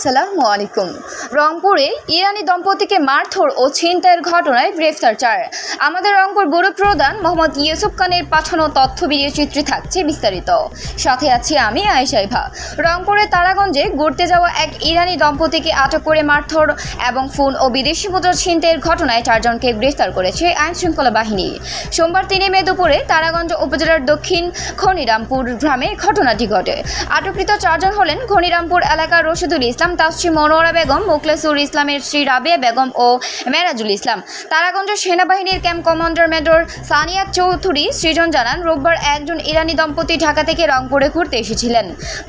আসসালামু আলাইকুম। রংপুরে ইরানি দম্পতিকে মারধর ও ছিনতাইয়ের ঘটনায় গ্রেফতার 4। আমাদের রংপুর ব্যুরো প্রধান মোহাম্মদ ইউসুফ খানের পাঠানো তথ্য ভিডিও চিত্রে থাকছে বিস্তারিত। সাথে আছি আমি আয়েশা ইভা। রংপুরের তারাগঞ্জে ঘুরতে যাওয়া এক ইরানি দম্পতিকে আটক করে মারধর এবং ফোন ও বিদেশি মুদ্রা ছিনতাইয়ের ঘটনায় 4 জনকে গ্রেফতার করেছে আইনশৃঙ্খলা বাহিনী। সোমবার 3 মে দুপুরে তারাগঞ্জ উপজেলার দক্ষিণ ঘনিরামপুর গ্রামে ঘটনাটি ঘটে। আটককৃত 4 জন হলেন ঘনিরামপুর এলাকার রশিদুল ইসলাম, তাসরিন মনোয়ারা বেগম, মুখলেসুর ইসলামের স্ত্রী রাবিয়া বেগম ও মেরাজুল ইসলাম। তারাগঞ্জ সেনাবাহিনীর camp commander major Sania Chowdhury Srijan জানান, রোববার একজন ইরানি দম্পতি ঢাকা থেকে রংপুরে ঘুরতে এসেছিলেন।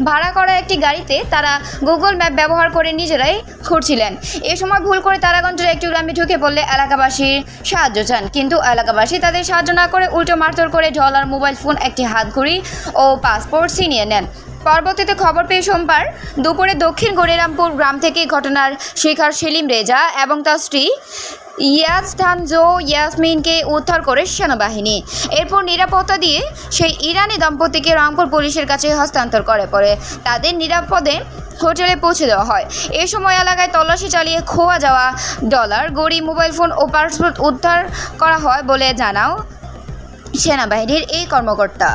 ভাড়া করা একটি গাড়িতে তারা গুগল ম্যাপ ব্যবহার করে নিজেরাই ঘুরছিলেন। এ সময় ভুল করে তারাগঞ্জের একটি গ্রামে ঢুকে পড়লে এলাকাবাসীর সাহায্য চান, কিন্তু এলাকাবাসী তাদের সাহায্য না করে উল্টো মারধর করে ডলার, মোবাইল ফোন, একটি হাতঘড়ি ও পাসপোর্ট ছিনিয়ে নেন। পরবর্তীতে খবর পেয়ে সোমবার দুপুরে দক্ষিণ গনিরামপুর গ্রাম থেকে ঘটনার শিকার সেলিম রেজা এবং তার স্ত্রী ইয়াসমিনকে উদ্ধার করে সেনাবাহিনী। এরপর নিরাপত্তা দিয়ে সেই ইরানি দম্পতিকে রংপুর পুলিশের কাছে হস্তান্তর করে পরে তাদের নিরাপদে হোটেলে পৌঁছে দেওয়া হয়। এ সময় এলাকায় তল্লাশি চালিয়ে খোয়া যাওয়া ডলার, ঘড়ি, মোবাইল ফোন ও পাসপোর্ট উদ্ধার করা হয় বলে জানাও সেনাবাহিনীর এই কর্মকর্তা।